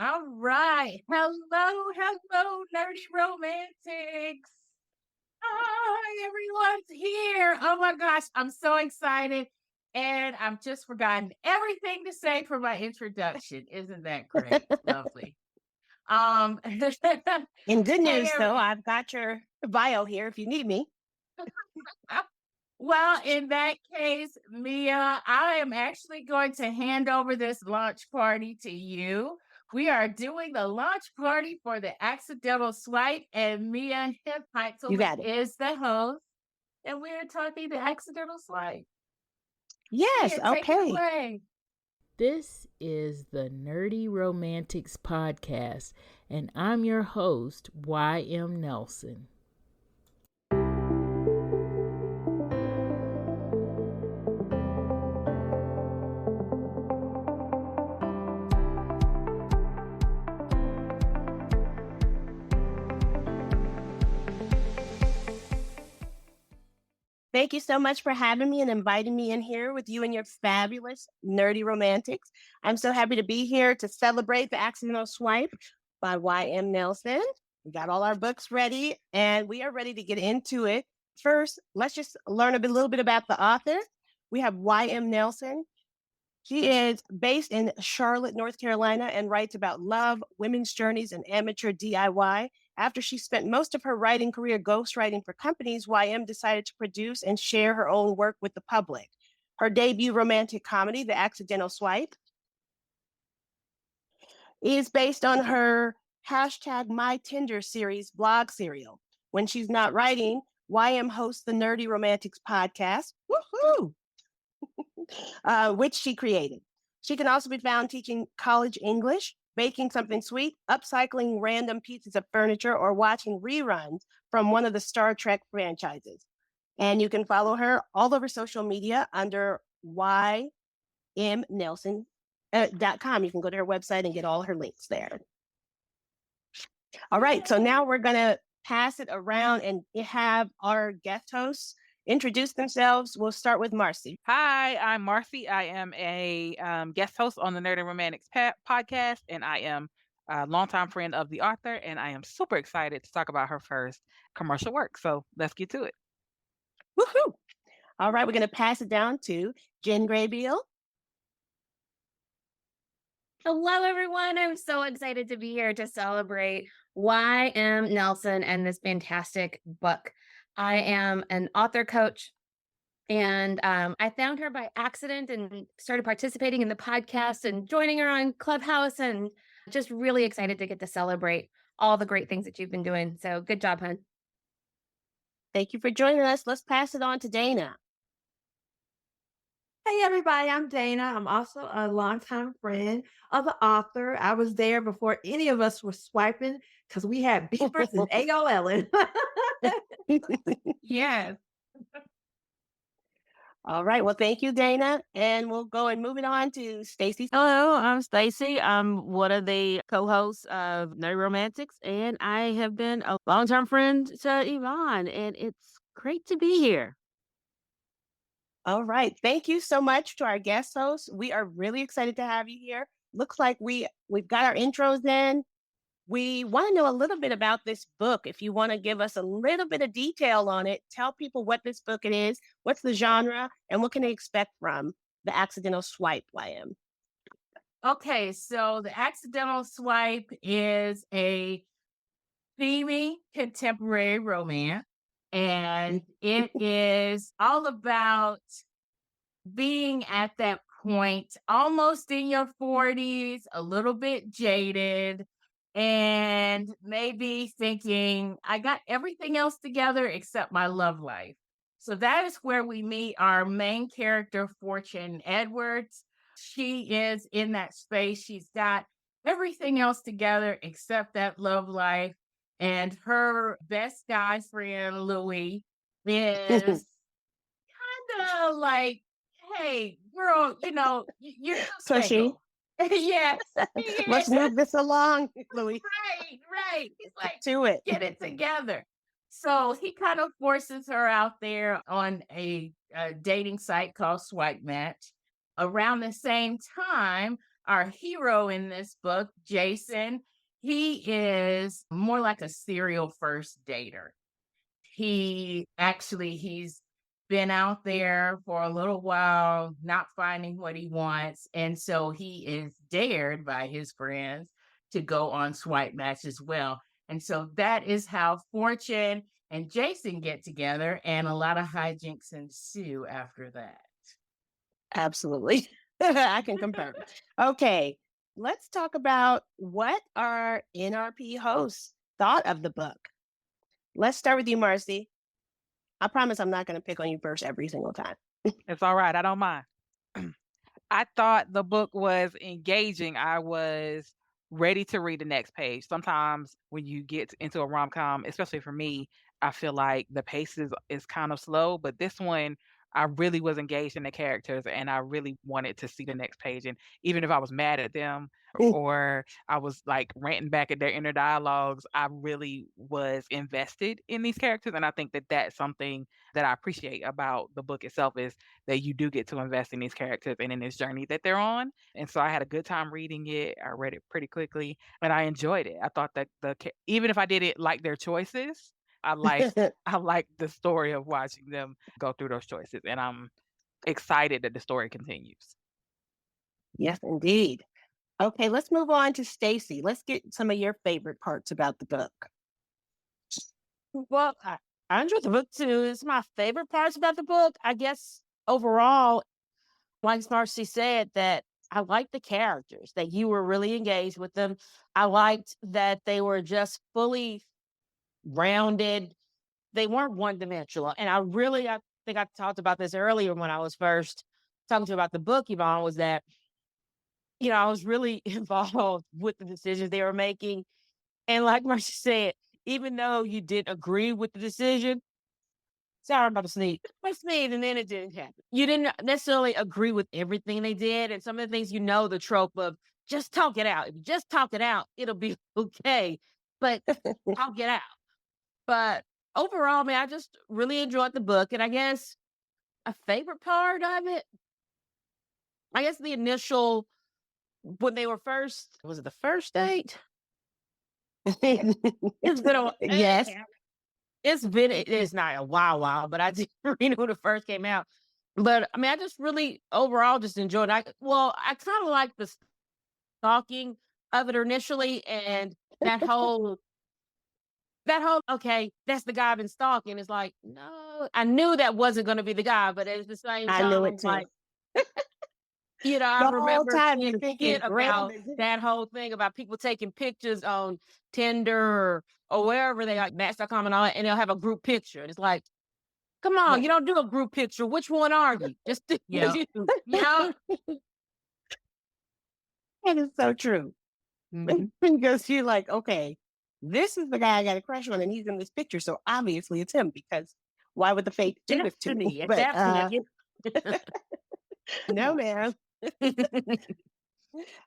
All right. Hello, nerdy romantics. Hi, everyone's here. Oh my gosh, I'm so excited. And I've just forgotten everything to say for my introduction. Isn't that great? Lovely. Um In good hey news, though, I've got your bio here if you need me. well, in that case, Mia, I am actually going to hand over this launch party to you. We are doing the launch party for the accidental swipe, and Mia You Heintzelman got it. is the host, and we're talking the accidental swipe. Yes, Mia, take it okay. away. This is the Nerdy Romantics Podcast, and I'm your host, Y.M. Nelson. Thank you so much for having me and inviting me in here with you and your fabulous nerdy romantics. I'm so happy to be here to celebrate The Accidental Swipe by Y.M. Nelson. We got all our books ready and we are ready to get into it. First, let's just learn a little bit about the author. We have Y.M. Nelson. She is based in Charlotte, North Carolina, and writes about love, women's journeys, and amateur DIY. After she spent most of her writing career ghostwriting for companies, YM decided to produce and share her own work with the public. Her debut romantic comedy, The Accidental Swipe, is based on her hashtag My Tinder series blog serial. When she's not writing, YM hosts the Nerdy Romantics podcast, woohoo, which she created. She can also be found teaching college English, baking something sweet, upcycling random pieces of furniture, or watching reruns from one of the Star Trek franchises. And you can follow her all over social media under ymnelson.com. You can go to her website and get all her links there. All right, so now we're going to pass it around and have our guest hosts introduce themselves. We'll start with Marcie. Hi, I'm Marcie. I am a guest host on the Nerd and Romantics podcast, and I am a longtime friend of the author, and I am super excited to talk about her first commercial work. So let's get to it. Woohoo! All right, we're going to pass it down to Jen Graybeal. Hello, everyone. I'm so excited to be here to celebrate Y.M. Nelson and this fantastic book. I am an author coach, and I found her by accident and started participating in the podcast and joining her on Clubhouse, and just really excited to get to celebrate all the great things that you've been doing. So good job, hon. Thank you for joining us. Let's pass it on to Dana. Hey everybody, I'm Dana. I'm also a longtime friend of the author. I was there before any of us were swiping because we had beepers and AOL. Yes. All right. Well, thank you, Dana. And we'll go and move it on to Staci. Hello, I'm Staci. I'm one of the co-hosts of Nerdy Romantics, and I have been a long-term friend to Yvonne, and it's great to be here. All right. Thank you so much to our guest hosts. We are really excited to have you here. Looks like we've got our intros in. We want to know a little bit about this book. If you want to give us a little bit of detail on it, tell people what this book it is, what's the genre, and what can they expect from The Accidental Swipe, YM. Okay, so The Accidental Swipe is a steamy contemporary romance, and it is all about being at that point, almost in your 40s, a little bit jaded, and maybe thinking, I got everything else together except my love life. So that is where we meet our main character, Fortune Edwards. She is in that space. She's got everything else together except that love life. And her best guy friend, Louis, is kind of like, hey, girl, you're too Pushy. single. Yes. Let's move this along, Louis. Right. He's like, To it. get it together. So he kind of forces her out there on a dating site called Swipe Match. Around the same time, our hero in this book, Jason, he is more like a serial first dater. He's been out there for a little while, not finding what he wants. And so he is dared by his friends to go on swipe match as well. And so that is how Fortune and Jason get together, and a lot of hijinks ensue after that. Absolutely. I can confirm. Okay, let's talk about what our NRP hosts thought of the book. Let's start with you, Marcie. I promise I'm not going to pick on you first every single time. It's all right. I don't mind. I thought the book was engaging. I was ready to read the next page. Sometimes when you get into a rom-com, especially for me, I feel like the pace is kind of slow, but this one I really was engaged in the characters and I really wanted to see the next page. And even if I was mad at them or I was like ranting back at their inner dialogues, I really was invested in these characters. And I think that that's something that I appreciate about the book itself is that you do get to invest in these characters and in this journey that they're on. And so I had a good time reading it. I read it pretty quickly and I enjoyed it. I thought that even if I didn't like their choices, I liked the story of watching them go through those choices. And I'm excited that the story continues. Yes, indeed. Okay, let's move on to Staci. Let's get some of your favorite parts about the book. Well, I enjoyed the book too. It's my favorite parts about the book. I guess overall, like Marcie said, that I liked the characters, that you were really engaged with them. I liked that they were just fully rounded. They weren't one dimensional. And I think I talked about this earlier when I was first talking to you about the book, Yvonne, was that, I was really involved with the decisions they were making. And like Marcia said, even though you didn't agree with the decision, sorry, I'm about to sneeze. I sneezed and then it didn't happen. You didn't necessarily agree with everything they did. And some of the things, the trope of just talk it out. If you just talk it out, it'll be okay. But talk it out. But overall, man, I just really enjoyed the book. And I guess a favorite part of it, I guess the initial, when they were first, was it the first date? It's been a Yes. it's not a while, but I did read it when it first came out. But I mean, I just really overall just enjoyed it. I kind of like the stalking of it initially, and that whole okay, that's the guy I've been stalking. It's like, no, I knew that wasn't going to be the guy, but at the same I time, knew I'm it too. like, I The whole remember time seeing you're a thinking, skit about that whole thing about people taking pictures on Tinder or wherever they like Match.com and all that, and they'll have a group picture. And it's like, come on, Right. you don't do a group picture. Which one are you? Just do Yeah. you. Yeah. That is so true. Mhm. Because you're like, okay, this is the guy I got a crush on, and he's in this picture, so obviously it's him. Because why would the fate do this to me? Destiny at But that point. no, man.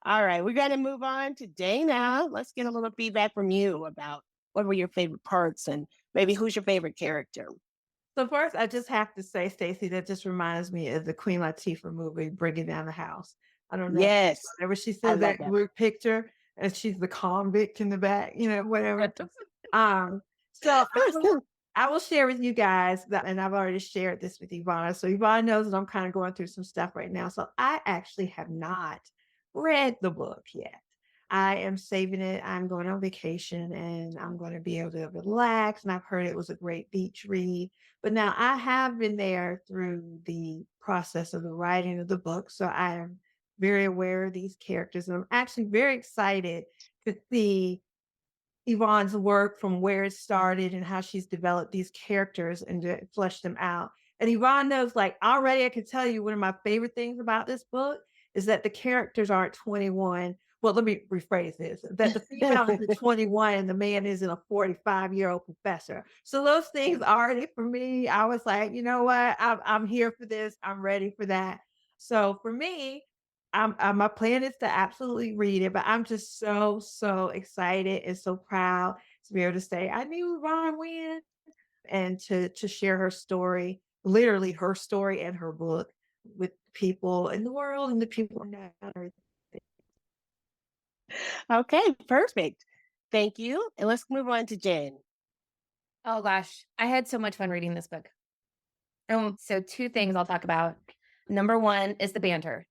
All right, we're going to move on to Dana. Let's get a little feedback from you about what were your favorite parts and maybe who's your favorite character. So first, I just have to say, Staci, that just reminds me of the Queen Latifah movie, Bringing Down the House. I don't know. Yes, Whenever she I says love that that. group picture and she's the convict in the back, whatever. So I will share with you guys that, and I've already shared this with Ivana. So Ivana knows that I'm kind of going through some stuff right now. So I actually have not read the book yet. I am saving it. I'm going on vacation and I'm going to be able to relax. And I've heard it was a great beach read. But now I have been there through the process of the writing of the book. So I am very aware of these characters. And I'm actually very excited to see Yvonne's work from where it started and how she's developed these characters and to flesh them out. And Yvonne knows, like, already I can tell you one of my favorite things about this book is that the characters aren't 21. Well, let me rephrase this, that the female is a 21 and the man isn't a 45-year-old professor. So those things already for me, I was like, you know what? I'm here for this. I'm ready for that. So for me, my plan is to absolutely read it, but I'm just so excited and so proud to be able to say I knew Ron win and to share her story, literally her story and her book with people in the world and the people in that. Okay, perfect. Thank you. And let's move on to Jen. Oh gosh, I had so much fun reading this book. So two things I'll talk about. Number one is the banter.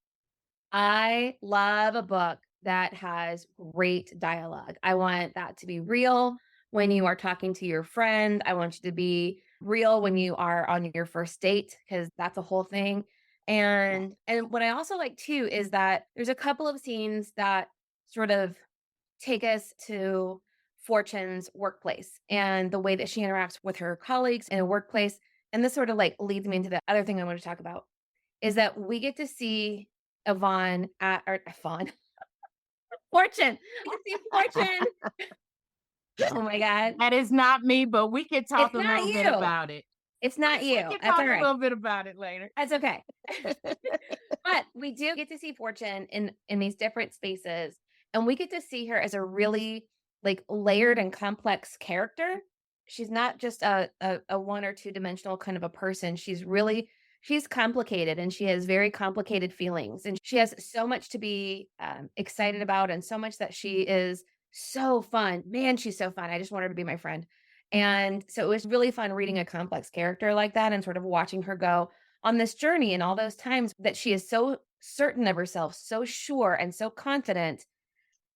I love a book that has great dialogue. I want that to be real when you are talking to your friend. I want you to be real when you are on your first date because that's a whole thing. And what I also like too is that there's a couple of scenes that sort of take us to Fortune's workplace and the way that she interacts with her colleagues in a workplace. And this sort of like leads me into the other thing I want to talk about is that we get to see Yvonne at or Yvonne Fortune. We get to see Fortune. Oh my God. That is not me, but we can talk It's a not little bit you. about it. It's not We you. can That's talk all a right. little bit about it later. That's okay. But we do get to see Fortune in these different spaces, and we get to see her as a really like layered and complex character. She's not just a one or two dimensional kind of a person. She's complicated, and she has very complicated feelings, and she has so much to be excited about, and so much that she is so fun. Man, she's so fun. I just want her to be my friend. And so it was really fun reading a complex character like that and sort of watching her go on this journey and all those times that she is so certain of herself, so sure and so confident.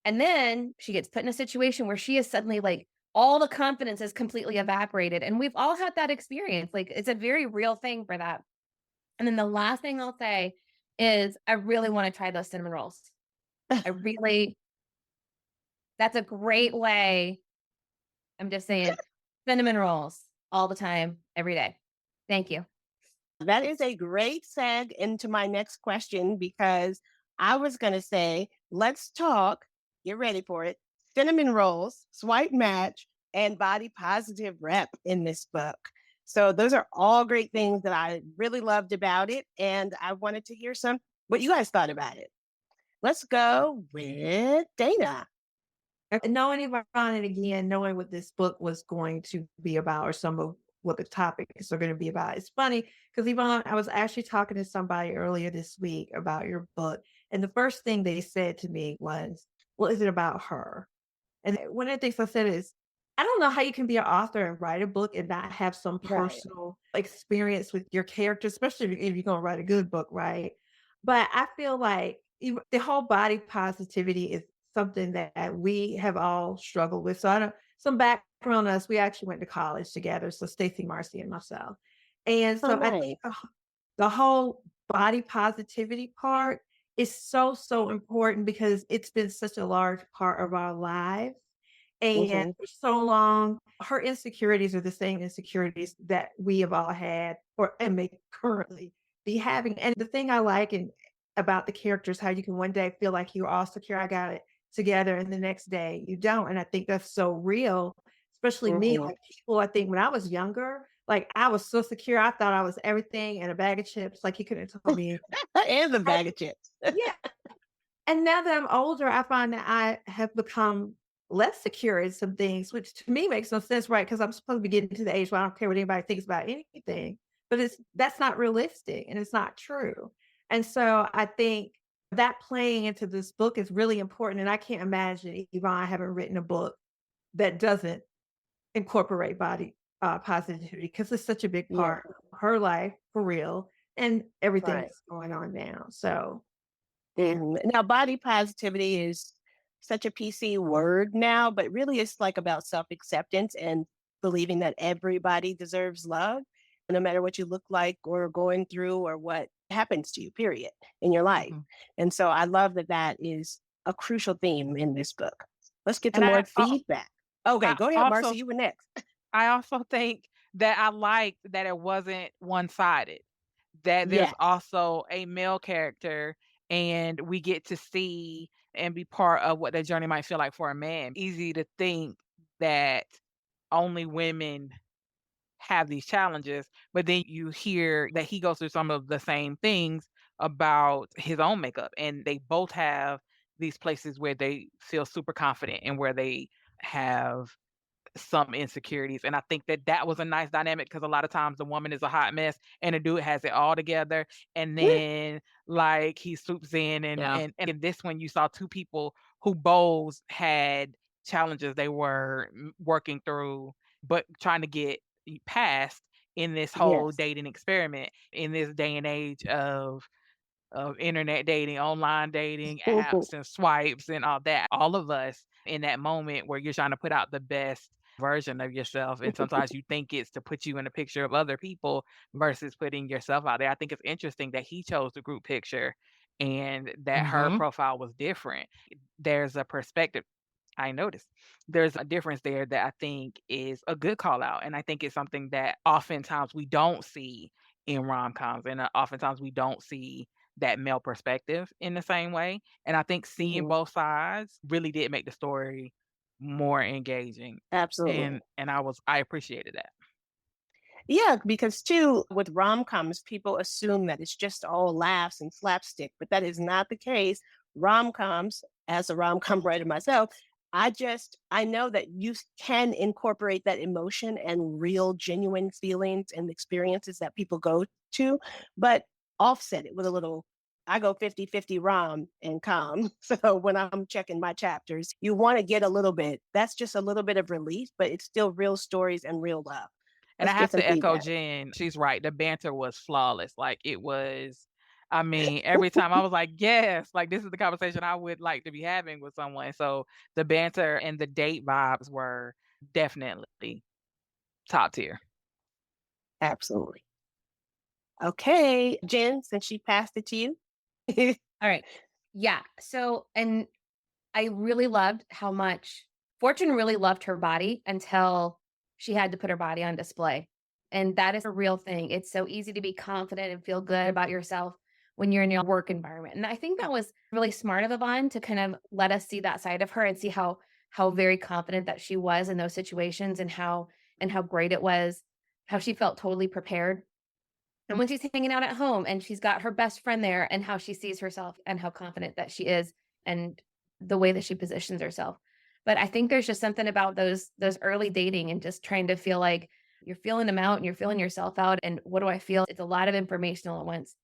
And then she gets put in a situation where she is suddenly like all the confidence is completely evaporated. And we've all had that experience. Like it's a very real thing for that. And then the last thing I'll say is I really want to try those cinnamon rolls. That's a great way. I'm just saying cinnamon rolls all the time, every day. Thank you. That is a great seg into my next question because I was going to say, let's talk, get ready for it, cinnamon rolls, swipe match, and body positive rep in this book. So those are all great things that I really loved about it. And I wanted to hear what you guys thought about it. Let's go with Dana. Knowing Yvonne and again, knowing what this book was going to be about or some of what the topics are going to be about. It's funny because Yvonne, I was actually talking to somebody earlier this week about your book. And the first thing they said to me was, well, is it about her? And one of the things I said is, I don't know how you can be an author and write a book and not have some Right. personal experience with your character, especially if you're going to write a good book, right? But I feel like the whole body positivity is something that we have all struggled with. So I don't, some background on us, we actually went to college together. So Staci, Marcie, and myself. And so I nice. think the whole body positivity part is so, so important because it's been such a large part of our lives. And for so long, her insecurities are the same insecurities that we have all had or and may currently be having. And the thing I like about the characters, how you can one day feel like you're all secure, I got it together, and the next day you don't. And I think that's so real, especially me. Like people, I think when I was younger, like I was so secure, I thought I was everything and a bag of chips. Like you couldn't tell me. And the bag of chips. Yeah. And now that I'm older, I find that I have become less secure in some things, which to me makes no sense, right? Because I'm supposed to be getting to the age where I don't care what anybody thinks about anything. But that's not realistic and it's not true. And so I think that playing into this book is really important. And I can't imagine Yvonne having written a book that doesn't incorporate body positivity because it's such a big part of her life for real and everything that's going on now. So now, body positivity is such a PC word now, but really it's like about self-acceptance and believing that everybody deserves love, no matter what you look like or going through or what happens to you, period, in your life. And so I love that is a crucial theme in this book. Let's get to more feedback. Okay, go ahead, Marcie, you were next. I also think that I liked that it wasn't one-sided, that there's also a male character and we get to see and be part of what that journey might feel like for a man. Easy to think that only women have these challenges, but then you hear that he goes through some of the same things about his own makeup, and they both have these places where they feel super confident and where they have some insecurities. And I think that was a nice dynamic because a lot of times the woman is a hot mess and the dude has it all together. And then like he swoops in and in this one you saw two people who both had challenges they were working through, but trying to get past in this whole Yes. dating experiment in this day and age of internet dating, online dating, apps and swipes and all that. All of us in that moment where you're trying to put out the best version of yourself. And sometimes you think it's to put you in a picture of other people versus putting yourself out there. I think it's interesting that he chose the group picture and that her Mhm. profile was different. There's a perspective. I noticed there's a difference there that I think is a good call out. And I think it's something that oftentimes we don't see in rom-coms. And oftentimes we don't see that male perspective in the same way. And I think seeing Mhm. both sides really did make the story more engaging. Absolutely. And I appreciated that. Yeah, because too, with rom-coms, people assume that it's just all laughs and slapstick, but that is not the case. Rom-coms, as a rom-com writer myself, I know that you can incorporate that emotion and real genuine feelings and experiences that people go to, but offset it with a little. I go 50-50 rom and com. So when I'm checking my chapters, you want to get a little bit. That's just a little bit of relief, but it's still real stories and real love. And I Let's get have some to echo feedback. Jen. She's right. The banter was flawless. Like it was, I mean, every time I was like, yes, like this is the conversation I would like to be having with someone. So the banter and the date vibes were definitely top tier. Absolutely. Okay, Jen, since she passed it to you. All right. Yeah. So, and I really loved how much Fortune really loved her body until she had to put her body on display. And that is a real thing. It's so easy to be confident and feel good about yourself when you're in your work environment. And I think that was really smart of Yvonne to kind of let us see that side of her and see how very confident that she was in those situations and how great it was, how she felt totally prepared. And when she's hanging out at home and she's got her best friend there and how she sees herself and how confident that she is and the way that she positions herself. But I think there's just something about those early dating and just trying to feel like you're feeling them out and you're feeling yourself out. And what do I feel? It's a lot of information all at once.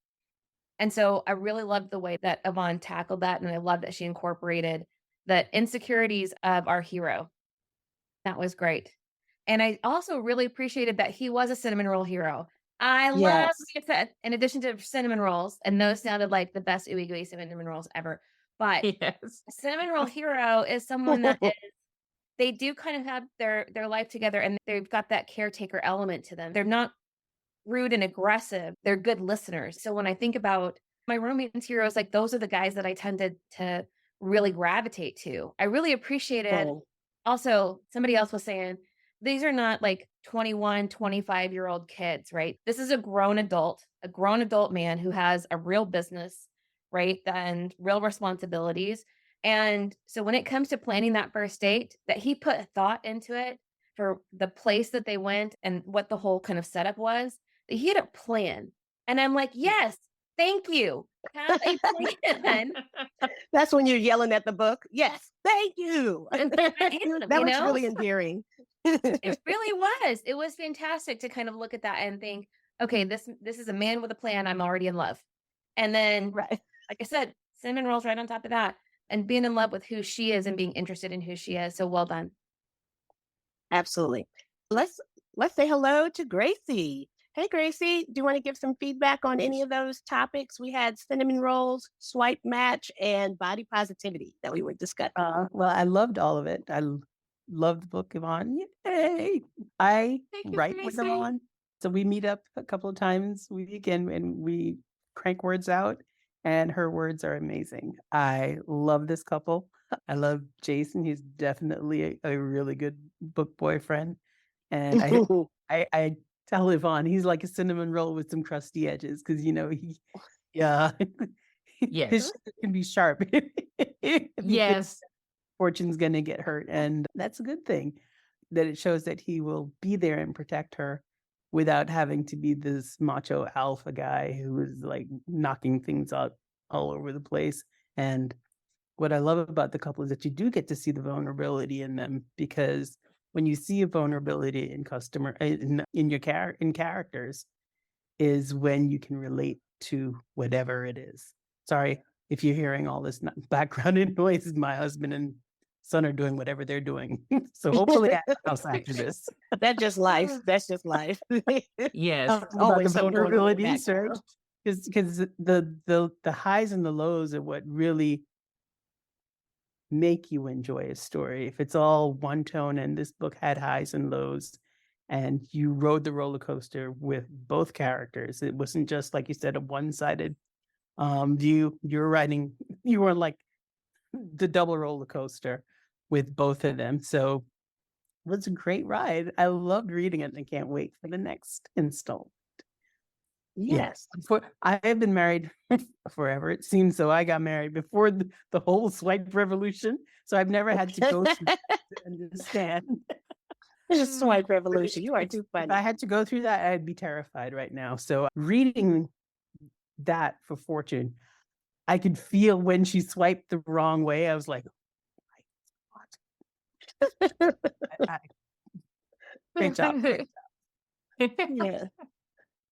And so I really loved the way that Yvonne tackled that. And I love that she incorporated the insecurities of our hero. That was great. And I also really appreciated that he was a cinnamon roll hero. I love Yes. that in addition to cinnamon rolls, and those sounded like the best ooey gooey cinnamon rolls ever. But Yes. a cinnamon roll hero is someone that they do kind of have their life together and they've got that caretaker element to them. They're not rude and aggressive. They're good listeners. So when I think about my romance heroes, like those are the guys that I tended to really gravitate to. I really appreciated Oh, also, somebody else was saying, these are not like 21, 25-year-old kids, right? This is a grown adult man who has a real business, right? And real responsibilities. And so when it comes to planning that first date, that he put thought into it for the place that they went and what the whole kind of setup was, that he had a plan. And I'm like, yes, thank you. Have a plan. that's when you're yelling at the book. Yes, thank you. I am, That you was know? really endearing. It really was. It was fantastic to kind of look at that and think, okay, this is a man with a plan. I'm already in love. And then, Right. like I said, cinnamon rolls right on top of that. And being in love with who she is and being interested in who she is. So well done. Absolutely. Let's let's say hello to Gracie. Hey Gracie, do you want to give some feedback on any of those topics? We had cinnamon rolls, swipe match, and body positivity that we were discussing. Well, I loved all of it. Loved the book, Yvonne. Yay! I Thank you, write with Gracie. Yvonne, so we meet up a couple of times a week and we crank words out. And her words are amazing. I love this couple. I love Jason. He's definitely a really good book boyfriend. And I tell Yvonne he's like a cinnamon roll with some crusty edges because yeah, Yes. his shit can be sharp. If he thinks Yes. Fortune's gonna get hurt, and that's a good thing that it shows that he will be there and protect her without having to be this macho alpha guy who is like knocking things out all over the place. And what I love about the couple is that you do get to see the vulnerability in them, because when you see a vulnerability in characters is when you can relate to whatever it is. Sorry if you're hearing all this background noise, my husband and son are doing whatever they're doing. So hopefully I have a house after this. That's just life. That's just life. Yes. About the Always something going on in the vulnerabilities, right? background. Because the highs and the lows are what really make you enjoy a story. If it's all one tone, and this book had highs and lows, and you rode the roller coaster with both characters, it wasn't just, like you said, a one-sided view. You were like the double roller coaster with both of them. So it was a great ride. I loved reading it, and I can't wait for the next installment. Yes. I have been married forever, it seems. So I got married before the whole swipe revolution. So I've never had to go through that to understand. It's a swipe revolution. You are too If funny. I had to go through that, I'd be terrified right now. So reading that for Fortune, I could feel when she swiped the wrong way. I was like, oh my God. Great job. Great job. Yeah.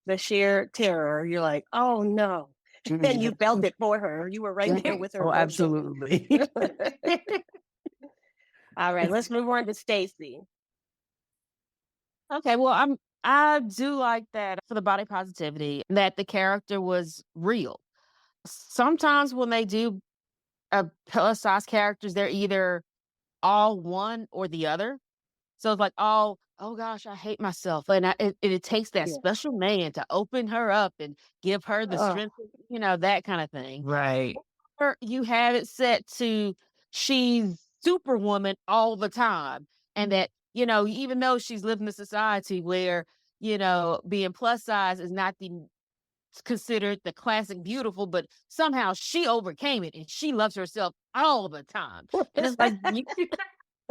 The sheer terror. You're like, oh no. And you felt it for her. You were right there with her. Oh, emotion. absolutely. All right, let's move on to Staci. Okay, well, I do like that for the body positivity that the character was real. Sometimes when they do plus size characters, they're either all one or the other. So it's like, oh gosh, I hate myself, and it takes that Yeah. special man to open her up and give her the strength, that kind of thing. Right. Or you have it set to she's superwoman all the time, and that even though she's living in a society where being plus size is not considered the classic beautiful, but somehow she overcame it and she loves herself all the time. And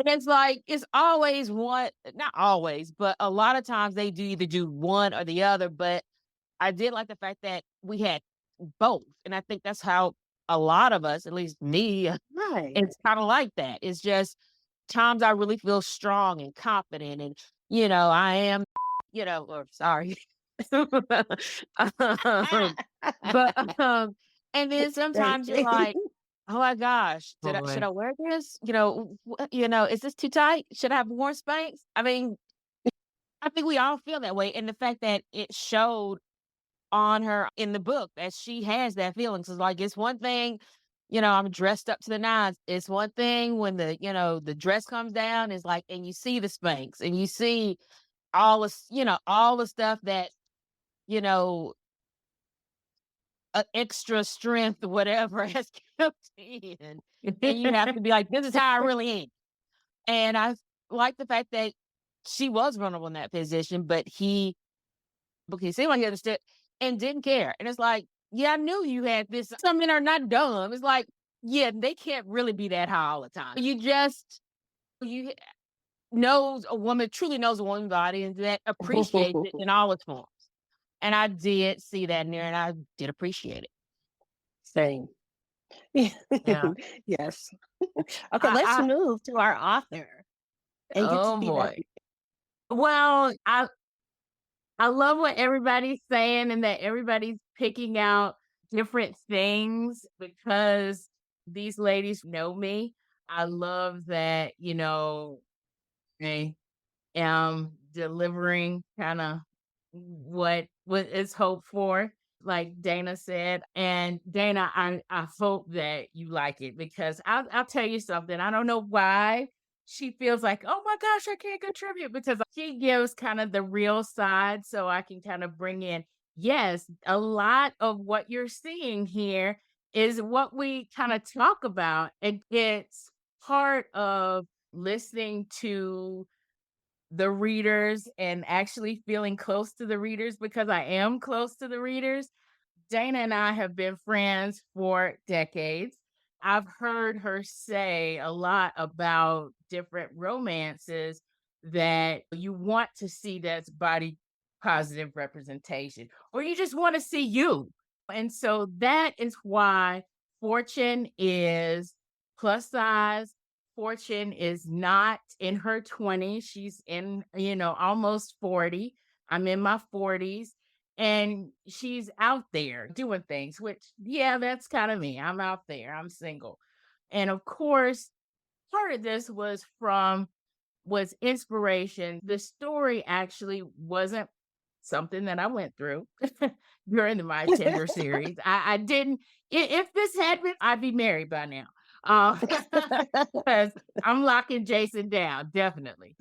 it's like it's always one, not always, but a lot of times they do either do one or the other. But I did like the fact that we had both. And I think that's how a lot of us, at least me, Right. it's kind of like that. It's just times I really feel strong and confident, and I am, or sorry. But and then sometimes you're like, oh my gosh, should I wear this? Is this too tight? Should I have more Spanx? I mean, I think we all feel that way. And the fact that it showed on her in the book that she has that feeling. So it's one thing, I'm dressed up to the nines. It's one thing when the dress comes down, is like, and you see the Spanx and you see all this, all the stuff that, extra strength or whatever has kept in. And you have to be like, this is how I really am. And I like the fact that she was vulnerable in that position, but he seemed like he understood and didn't care. And it's like, yeah, I knew you had this. Some men are not dumb. It's like, yeah, they can't really be that high all the time. You knows a woman, truly knows a woman's body, and that appreciates it in all its forms. And I did see that in there, and I did appreciate it. Same. Yeah. Yes. Okay, let's move to our author. And Oh boy. Well, I love what everybody's saying, and that everybody's picking out different things because these ladies know me. I love that, I am delivering kind of what is hoped for, like Dana said. And Dana, I hope that you like it, because I'll tell you something. I don't know why she feels like, oh my gosh, I can't contribute, because she gives kind of the real side, so I can kind of bring in, yes, a lot of what you're seeing here is what we kind of talk about. And it's part of listening to the readers and actually feeling close to the readers, because I am close to the readers. Dana and I have been friends for decades. I've heard her say a lot about different romances that you want to see that's body positive representation, or you just want to see you. And so that is why Fortune is plus size. Fortune is not in her 20s. She's in, almost 40. I'm in my 40s. And she's out there doing things, which, yeah, that's kind of me. I'm out there, I'm single. And of course, part of this was inspiration. The story actually wasn't something that I went through during the My Tender series. I didn't, if this had been, I'd be married by now. Because I'm locking Jason down, definitely.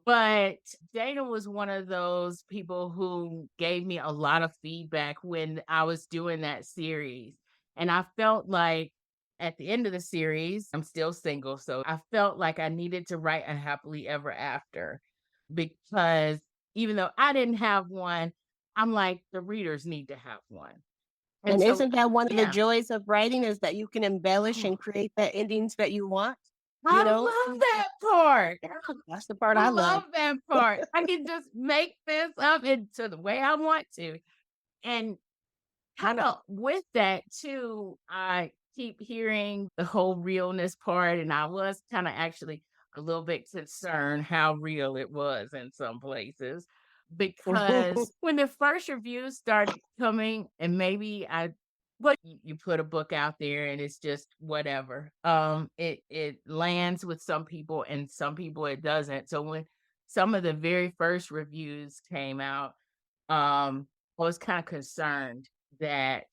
But Dana was one of those people who gave me a lot of feedback when I was doing that series. And I felt like at the end of the series, I'm still single. So I felt like I needed to write a happily ever after because even though I didn't have one, I'm like, the readers need to have one. And so, isn't that one of the yeah. joys of writing is that you can embellish and create the endings that you want? I know? love that part. That's the part I love. That part. I can just make this up into the way I want to. And kind of with that too, I keep hearing the whole realness part, and I was kind of actually a little bit concerned how real it was in some places because when the first reviews started coming, and maybe you put a book out there and it's just whatever. It lands with some people and some people it doesn't. So when some of the very first reviews came out, I was kind of concerned that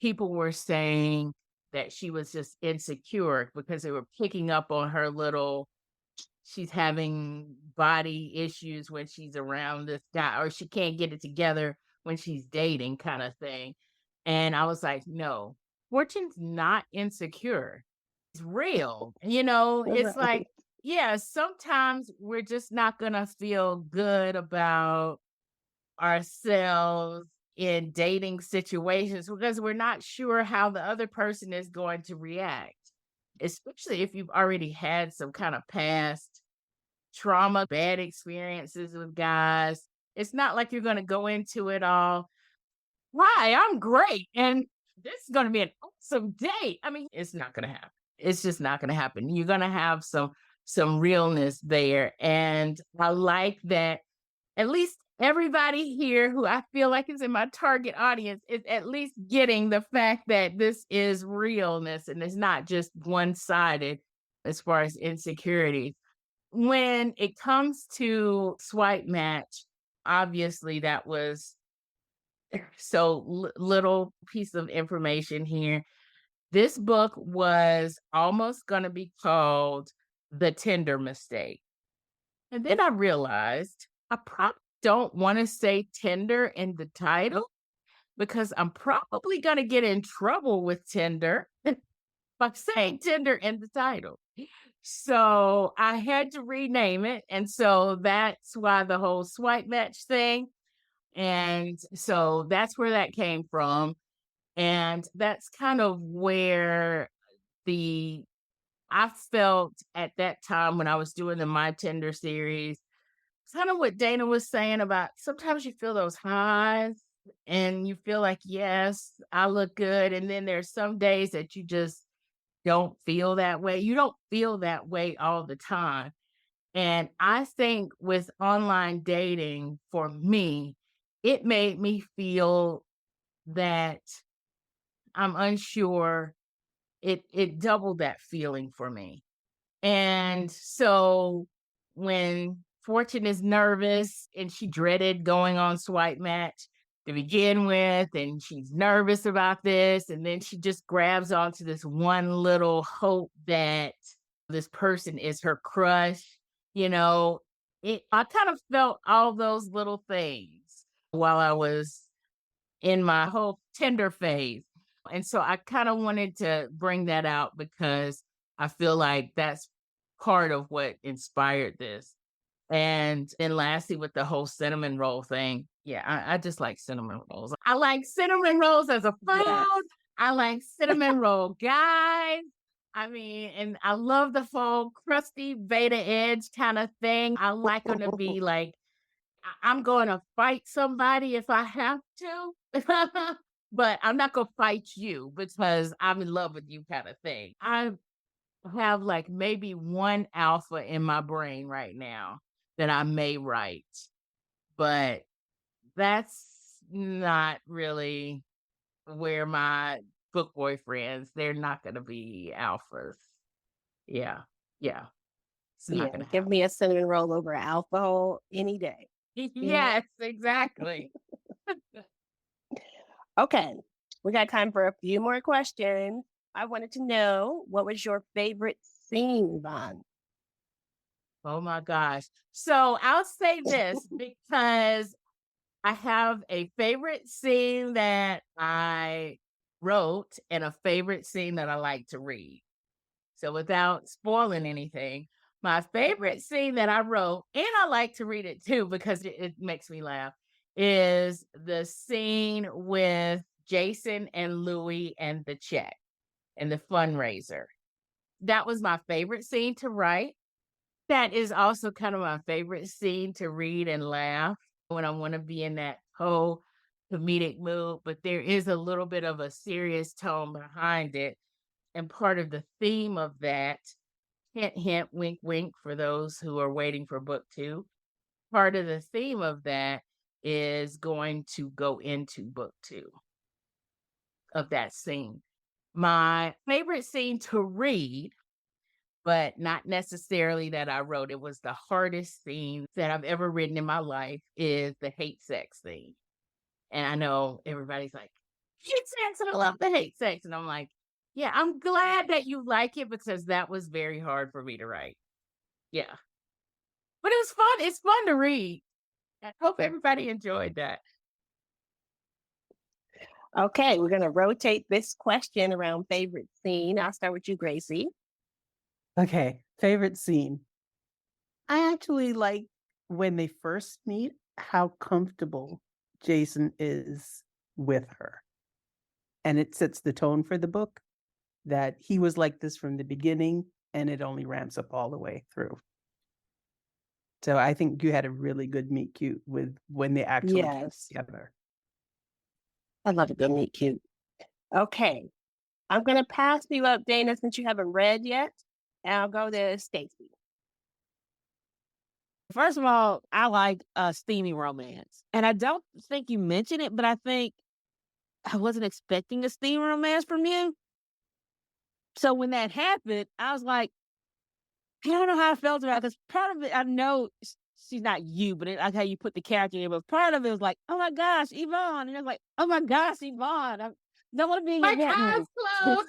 people were saying that she was just insecure because they were picking up on her little, she's having body issues when she's around this guy, or she can't get it together when she's dating, kind of thing. And I was like, no, Fortune's not insecure. It's real. It's like, yeah, sometimes we're just not going to feel good about ourselves in dating situations because we're not sure how the other person is going to react, especially if you've already had some kind of past trauma, bad experiences with guys. It's not like you're going to go into it all, hi, I'm great, and this is going to be an awesome date. I mean, it's not going to happen. It's just not going to happen. You're going to have some realness there, and I like that at least everybody here who I feel like is in my target audience is at least getting the fact that this is realness and it's not just one-sided as far as insecurities. When it comes to swipe match, obviously that was so little piece of information here. This book was almost going to be called The Tinder Mistake. And then I realized I probably don't want to say Tinder in the title because I'm probably going to get in trouble with Tinder by saying Tinder in the title. So I had to rename it. And so that's why the whole swipe match thing. And so that's where that came from. And that's kind of where I felt at that time when I was doing the My Tender series, kind of what Dana was saying about sometimes you feel those highs and you feel like, yes, I look good. And then there's some days that you just don't feel that way. You don't feel that way all the time. And I think with online dating, for me, it made me feel that I'm unsure. It doubled that feeling for me. And so when Fortune is nervous and she dreaded going on swipe match to begin with, and she's nervous about this, and then she just grabs onto this one little hope that this person is her crush, I kind of felt all those little things while I was in my whole Tinder phase. And so I kind of wanted to bring that out because I feel like that's part of what inspired this. And then lastly, with the whole cinnamon roll thing, yeah, I just like cinnamon rolls. I like cinnamon rolls as a food. Yes. I like cinnamon roll guys. I mean, and I love the whole crusty Beta Edge kind of thing. I like them to be like, I'm going to fight somebody if I have to, but I'm not going to fight you because I'm in love with you kind of thing. I have like maybe one alpha in my brain right now that I may write, but that's not really where my book boyfriends, they're not going to be alphas. Yeah. Yeah. It's not Yeah, going to give happen. me a cinnamon roll over alcohol any day. Yes, exactly. Okay, we got time for a few more questions. I wanted to know, what was your favorite scene, Yvonne? Oh my gosh. So I'll say this because I have a favorite scene that I wrote and a favorite scene that I like to read. So without spoiling anything, my favorite scene that I wrote, and I like to read it too because it makes me laugh, is the scene with Jason and Louie and the check and the fundraiser. That was my favorite scene to write. That is also kind of my favorite scene to read and laugh when I want to be in that whole comedic mood, but there is a little bit of a serious tone behind it. And part of the theme of that, hint, hint, wink, wink, for those who are waiting for book 2, part of the theme of that is going to go into book 2 of that scene. My favorite scene to read, but not necessarily that I wrote, it was the hardest scene that I've ever written in my life, is the hate sex scene. And I know everybody's like, hate sex, and I love the hate sex. And I'm like, yeah, I'm glad that you like it because that was very hard for me to write. Yeah. But it was fun. It's fun to read. I hope everybody enjoyed that. Okay, we're going to rotate this question around favorite scene. I'll start with you, Gracie. Okay, favorite scene. I actually like when they first meet, how comfortable Jason is with her. And it sets the tone for the book that he was like this from the beginning, and it only ramps up all the way through. So I think you had a really good meet cute with when they actually came Yes, together. I love a good meet cute. Okay, I'm going to pass you up, Dana, since you haven't read yet. And I'll go to Stacy. First of all, I like a steamy romance. And I don't think you mentioned it, but I think I wasn't expecting a steamy romance from you. So when that happened, I was like, I don't know how I felt about it, because part of it, I know she's not you, but like how you put the character in, but part of it was like, oh my gosh, Yvonne. And I was like, oh my gosh, Yvonne. I don't want to be in your My eyes bedroom.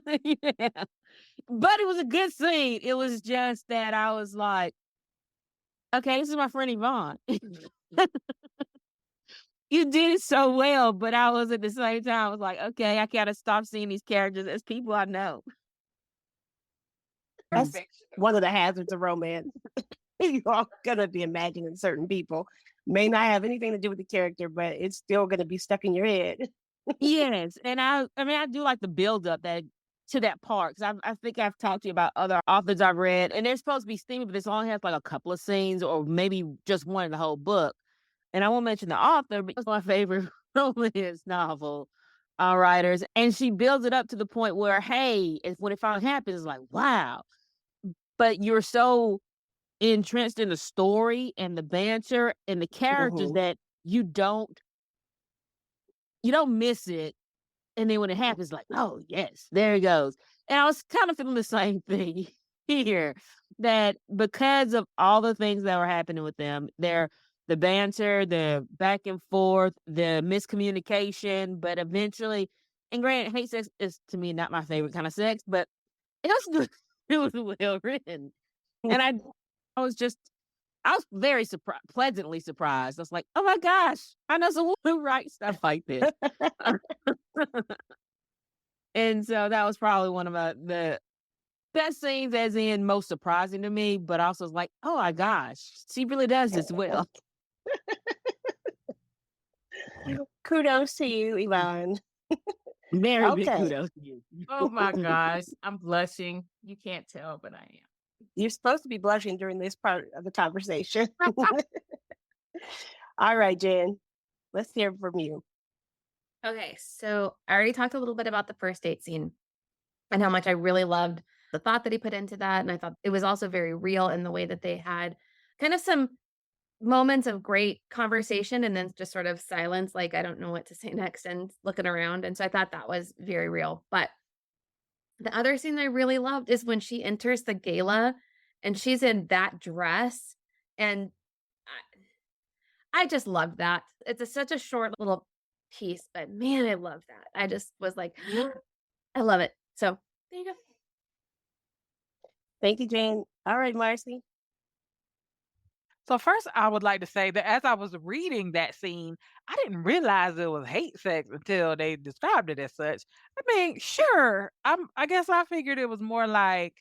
closed. Yeah. But it was a good scene. It was just that I was like, okay, this is my friend Yvonne. You did it so well, but I was at the same time, I was like, okay, I gotta stop seeing these characters as people I know. That's Perfection. one of the hazards of romance. You're going to be imagining certain people. May not have anything to do with the character, but it's still going to be stuck in your head. Yes, and I mean, I do like the build up that to that part, because I think I've talked to you about other authors I've read, and they're supposed to be steamy, but this only has like a couple of scenes, or maybe just one in the whole book. And I won't mention the author, but it's my favorite romance novel writers, and she builds it up to the point where, hey, when it finally happens, it's like, wow. But you're so entrenched in the story and the banter and the characters Mhm. that you don't miss it. And then when it happens, like, oh yes, there it goes. And I was kind of feeling the same thing here, that because of all the things that were happening with them, the banter, the back and forth, the miscommunication, but eventually, and granted, hate sex is to me not my favorite kind of sex, but it was good. It was well written. And I was very pleasantly surprised. I was like, oh my gosh, I know someone who writes stuff like this. And so that was probably one of the best scenes, as in most surprising to me, but also was like, oh my gosh, she really does this well. Kudos to you, Yvonne. Very big Okay. kudos to you. Oh my gosh. I'm blushing. You can't tell, but I You're supposed to be blushing during this part of the conversation. All right, Jen, let's hear from you. Okay, so I already talked a little bit about the first date scene and how much I really loved the thought that he put into that. And I thought it was also very real in the way that they had kind of some moments of great conversation and then just sort of silence, like I don't know what to say next and looking around. And so I thought that was very real. But the other scene I really loved is when she enters the gala and she's in that dress. And I just loved that. Such a short little piece, but man, I love that. I just was like, I love it. So there you go. Thank you, Jane. All right, Marcie. So first, I would like to say that as I was reading that scene, I didn't realize it was hate sex until they described it as such. I mean, sure, I guess I figured it was more like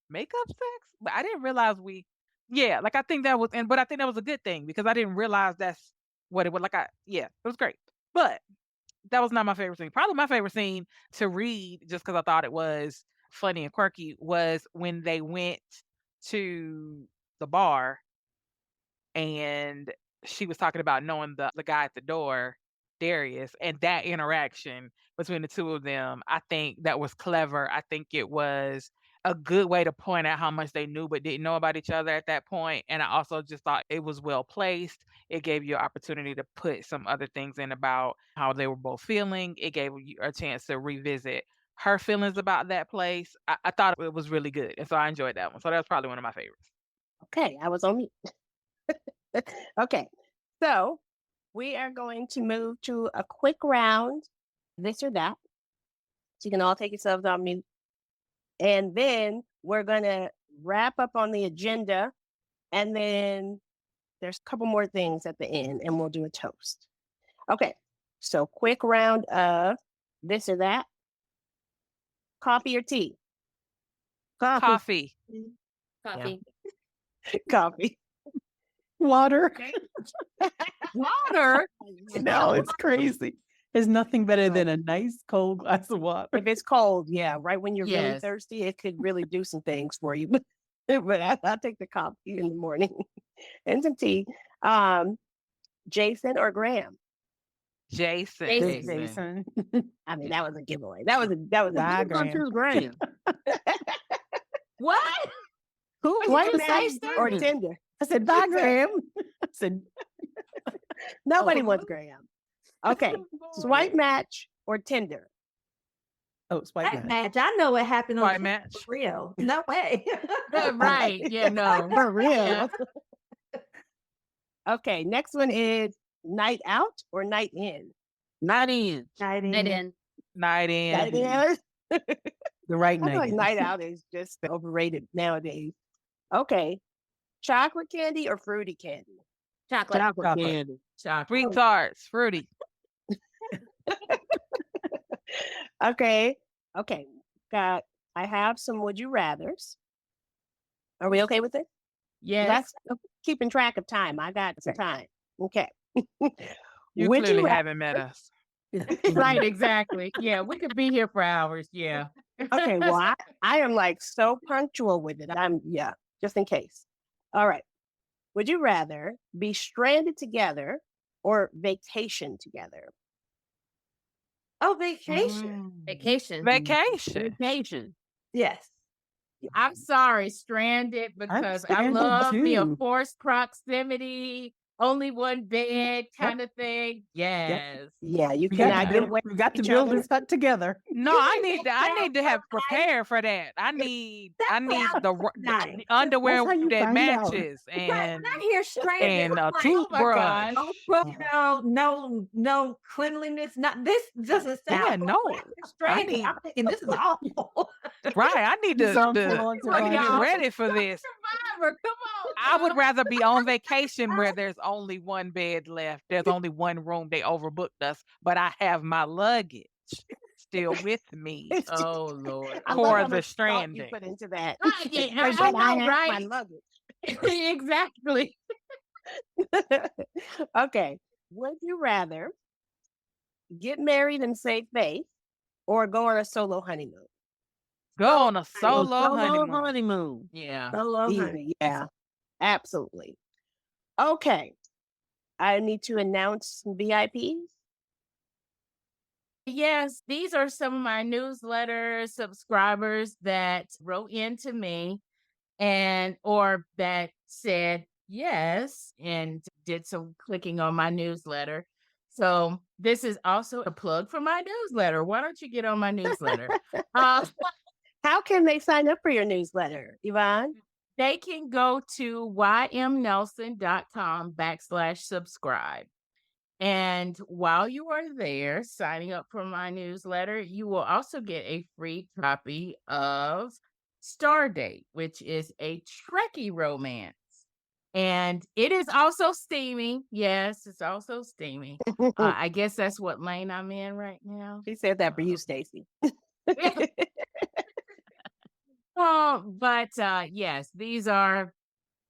makeup sex, but I didn't realize yeah, like I think that was, but I think that was a good thing because I didn't realize that's what it was. Yeah, it was great, but that was not my favorite scene. Probably my favorite scene to read, just because I thought it was funny and quirky, was when they went to the bar and she was talking about knowing the guy at the door, Darius, and that interaction between the two of them. I think that was clever. I think it was a good way to point out how much they knew but didn't know about each other at that point. And I also just thought it was well placed. It gave you an opportunity to put some other things in about how they were both feeling. It gave you a chance to revisit her feelings about that place. I thought it was really good. And so I enjoyed that one. So that was probably one of my favorites. Okay, I was on mute. Okay, so we are going to move to a quick round, this or that. So you can all take yourselves on mute. And then we're going to wrap up on the agenda. And then there's a couple more things at the end, and we'll do a toast. Okay, so quick round of this or that. Coffee or tea? Coffee. Coffee. Coffee. Water. Water? No, it's crazy. There's nothing better than a nice cold glass of water. If it's cold, yeah, right when you're really Yes. thirsty, it could really do some things for you. But I'll take the coffee in the morning and some tea. Jason or Graham? Jason. Jason. I mean, that was a giveaway. That was a Bye, I'm gonna choose Graham. What? Who? Did White you say match or Steven? Tinder? I said, bye, Graham. I said, Nobody wants Graham. Okay, swipe match or Tinder? oh, swipe That match. match. I know what happened on Swipe the match. for real. No way. Right. Yeah, no. For real. Yeah. Okay, next one is night out or night in? Not in. Night in. Night in. Night in. Night in. The right I feel like night. night out is just overrated nowadays. Okay. Chocolate candy or fruity candy? Chocolate. Chocolate. Candy. Chocolate. Sweet tarts, fruity. Okay. Okay. I have some would you rathers. Are we okay with it? Yes. That's keeping track of time. I got some time. Okay. You Would clearly ra- haven't met us. Right, exactly. Yeah, we could be here for hours. Yeah. Okay, well, I am like so punctual with it. Just in case. All right. Would you rather be stranded together or vacation together? Oh, vacation. Vacation. Vacation. Vacation. Yes. I'm sorry, stranded because I stranded love me a too. forced proximity, only one bed kind of thing. Yes. Yeah, you We cannot got, get to, away. we got to each build other. this hut together. No, I need to have prepared for that. I need the underwear That's how you that find out. matches Right, and when I hear stranded, and a I'm like, toothbrush. gosh. oh, well, no cleanliness. Not this doesn't sound. Yeah, no. Stranded. need- I'm thinking this is awful. Right, I need to Some to influencer get right now. ready for this. Survivor, come on. I would rather be on vacation where there's only one bed left. There's only one room. They overbooked us, but I have my luggage still with me. Oh Lord. I For love how the much thought you stranding. put into that. Right, yeah, Like, I but know, have right? my luggage. Exactly. Okay. Would you rather get married and save face or go on a solo honeymoon? Go on a solo honeymoon. honeymoon. Yeah. Solo Yeah, honey. yeah, absolutely. Okay. I need to announce some VIPs. Yes, these are some of my newsletter subscribers that wrote into me or that said, yes, and did some clicking on my newsletter. So this is also a plug for my newsletter. Why don't you get on my newsletter? How can they sign up for your newsletter, Yvonne? They can go to ymnelson.com/subscribe. And while you are there signing up for my newsletter, you will also get a free copy of Stardate, which is a Trekkie romance. And it is also steamy. Yes, it's also steamy. I guess that's what lane I'm in right now. She said that for you, Staci. But yes, these are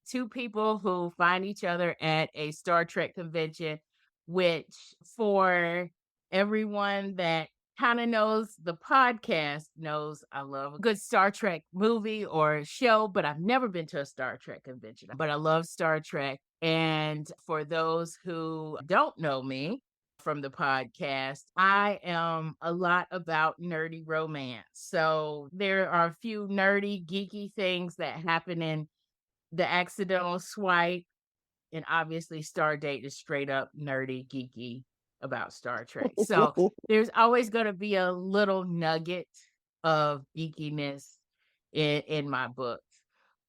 two people who find each other at a Star Trek convention, which for everyone that kind of knows the podcast knows I love a good Star Trek movie or show, but I've never been to a Star Trek convention. But I love Star Trek. And for those who don't know me from the podcast, I am a lot about nerdy romance. So there are a few nerdy, geeky things that happen in The Accidental Swipe, and obviously Stardate is straight up nerdy, geeky about Star Trek. So there's always going to be a little nugget of geekiness in my books.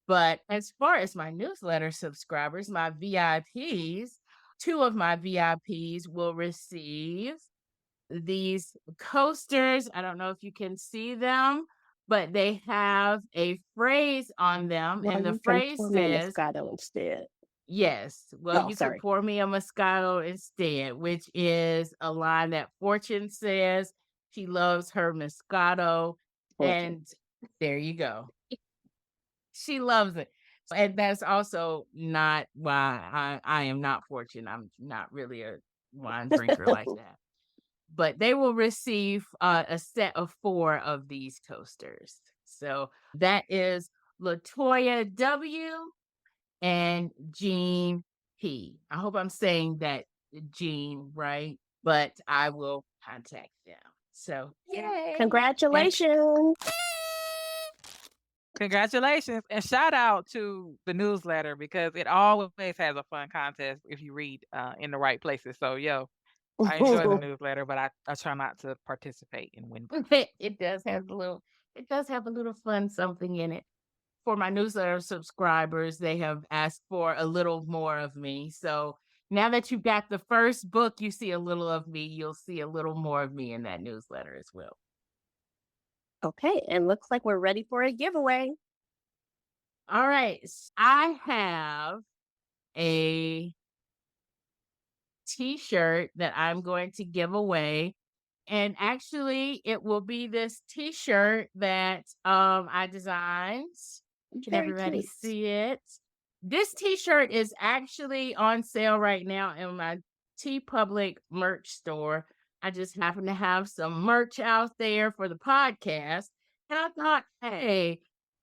But as far as my newsletter subscribers, my VIPs, two of my VIPs will receive these coasters. I don't know if you can see them, but they have a phrase on them, Well, and the you can phrase pour me a says, Moscato instead. yes, well, Oh, you sorry. could pour me a Moscato instead, which is a line that Fortune says she loves her Moscato. Fortune. And there you go. She loves it. And that's also not why I am not Fortune. I'm not really a wine drinker like that. But they will receive a set of 4 of these coasters. So that is Latoya W. and Jean P. I hope I'm saying that Jean right, but I will contact them. So yay! Congratulations. Congratulations. And shout out to the newsletter because it always has a fun contest if you read in the right places. So, I enjoy the newsletter, but I try not to participate and win. It does have a little fun something in it. For my newsletter subscribers, they have asked for a little more of me. So now that you've got the first book, you see a little of me, you'll see a little more of me in that newsletter as well. Okay, and looks like we're ready for a giveaway. All right. I have a t-shirt that I'm going to give away. And actually, it will be this t-shirt that I designed. Can Very everybody cute. see it? This t-shirt is actually on sale right now in my TeePublic merch store. I just happen to have some merch out there for the podcast. And I thought, hey,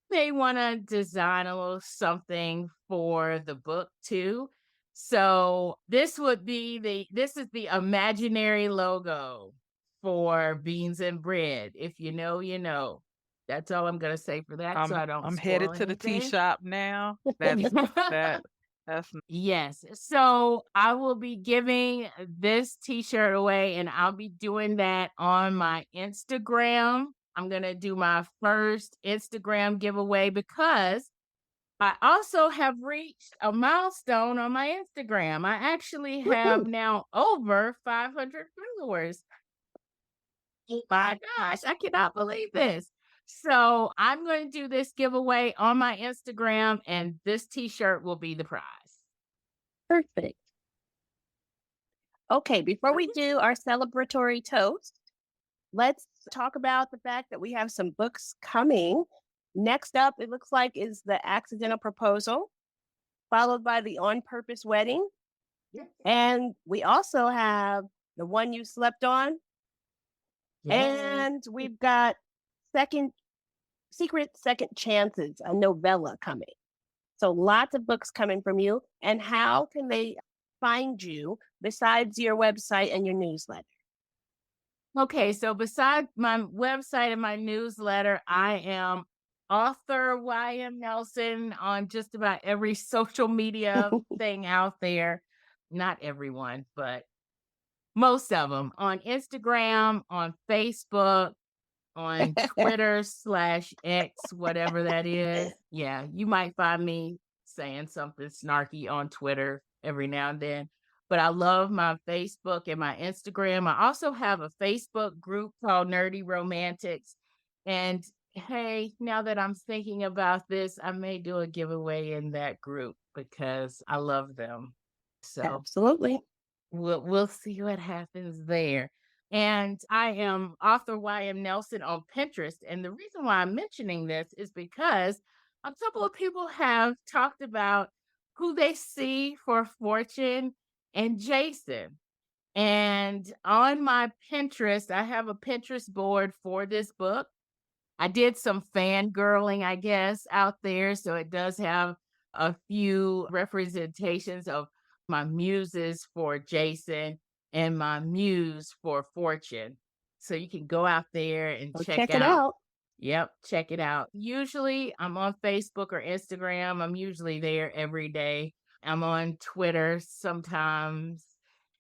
they want to design a little something for the book too. So this is the imaginary logo for Beans and Bread. If you know, you know. That's all I'm gonna say for that. So I don't. I'm headed spoil to the tea anything. shop now. That's Yes. So I will be giving this t-shirt away, and I'll be doing that on my Instagram. I'm going to do my first Instagram giveaway because I also have reached a milestone on my Instagram. I actually have now over 500 followers. Oh my gosh, I cannot believe this. So I'm going to do this giveaway on my Instagram, and this t-shirt will be the prize. Perfect. Okay, before we do our celebratory toast, let's talk about the fact that we have some books coming. Next up, it looks like, is The Accidental Proposal, followed by The On Purpose Wedding. Yes. And we also have The One You Slept On. Yes. And we've got Secret Second Chances, a novella coming. So lots of books coming from you. And how can they find you besides your website and your newsletter? Okay, so besides my website and my newsletter, I am author YM Nelson on just about every social media thing out there. Not everyone, but most of them. On Instagram, on Facebook, on Twitter/X, whatever that is. Yeah, you might find me saying something snarky on Twitter every now and then. But I love my Facebook and my Instagram. I also have a Facebook group called Nerdy Romantics. And hey, now that I'm thinking about this, I may do a giveaway in that group because I love them. So Absolutely. we'll see what happens there. And I am author YM Nelson on Pinterest. And the reason why I'm mentioning this is because a couple of people have talked about who they see for Fortune and Jason. And on my Pinterest, I have a Pinterest board for this book. I did some fangirling, I guess, out there. So it does have a few representations of my muses for Jason and my muse for Fortune. So you can go out there and Check it out. Yep, check it out. Usually I'm on Facebook or Instagram. I'm usually there every day. I'm on Twitter sometimes.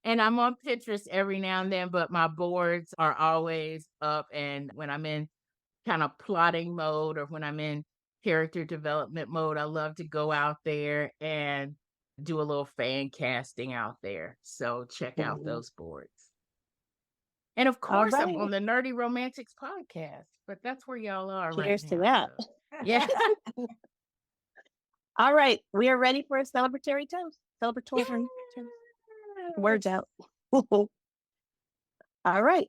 And I'm on Pinterest every now and then, but my boards are always up. And when I'm in kind of plotting mode or when I'm in character development mode, I love to go out there and do a little fan casting out there. So check out those boards. And of course, I'm on the Nerdy Romantics podcast, but that's where y'all are Cheers right to now. that. So, yeah. All right. We are ready for a celebratory toast. Celebratory words out. All right.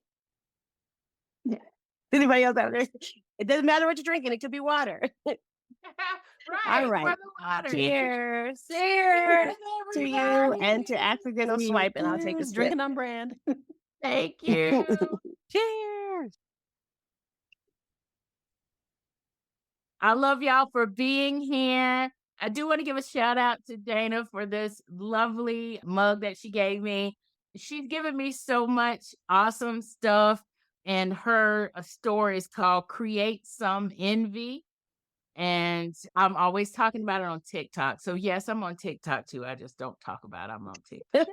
Anybody else out there? It doesn't matter what you're drinking. It could be water. Right. All right. for the water. Cheers. Cheers, To you everybody. and to Accidental Swipe. And I'll take a sip. Drinking on brand. Thank you. Cheers. I love y'all for being here. I do want to give a shout out to Dana for this lovely mug that she gave me. She's given me so much awesome stuff, and her store is called Create Some Envy. And I'm always talking about it on TikTok. So yes, I'm on TikTok too. I just don't talk about it. I'm on TikTok.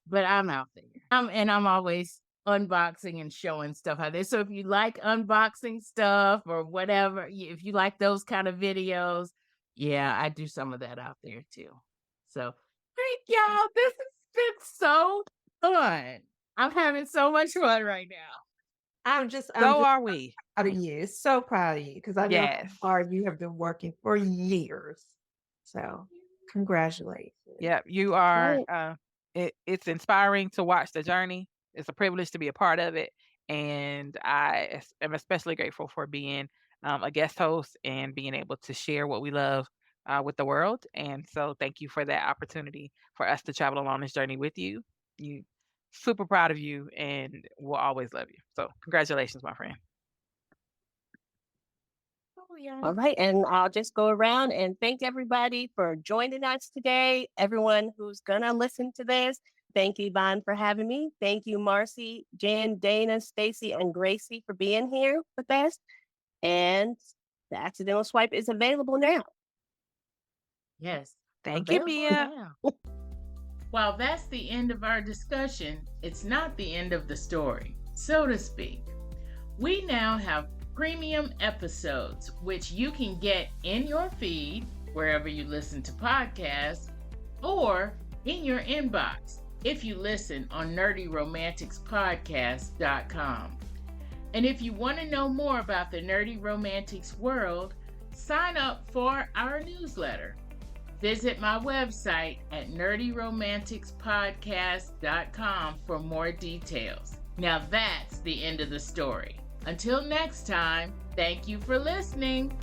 But I'm out there. And I'm always unboxing and showing stuff out there. So if you like unboxing stuff or whatever, if you like those kind of videos, yeah, I do some of that out there too. So thank y'all. This has been so fun. I'm having so much fun right now. I'm just Are we? proud of you. So proud of you because I know Yes. how hard you have been working for years. So congratulations. Yeah, you are. It's inspiring to watch the journey. It's a privilege to be a part of it, and I am especially grateful for being a guest host and being able to share what we love with the world. And so, thank you for that opportunity for us to travel along this journey with you. Super proud of you, and we'll always love you. So, congratulations, my friend. All right. And I'll just go around and thank everybody for joining us today. Everyone who's going to listen to this. Thank you, Yvonne, for having me. Thank you, Marcie, Jen, Dana, Stacy, and Gracie for being here with us. And the Accidental Swipe is available now. Yes. Thank you, Available Mia. now. While that's the end of our discussion, it's not the end of the story, so to speak. We now have premium episodes, which you can get in your feed, wherever you listen to podcasts, or in your inbox if you listen on nerdyromanticspodcast.com. And if you want to know more about the Nerdy Romantics world, sign up for our newsletter. Visit my website at nerdyromanticspodcast.com for more details. Now that's the end of the story. Until next time, thank you for listening.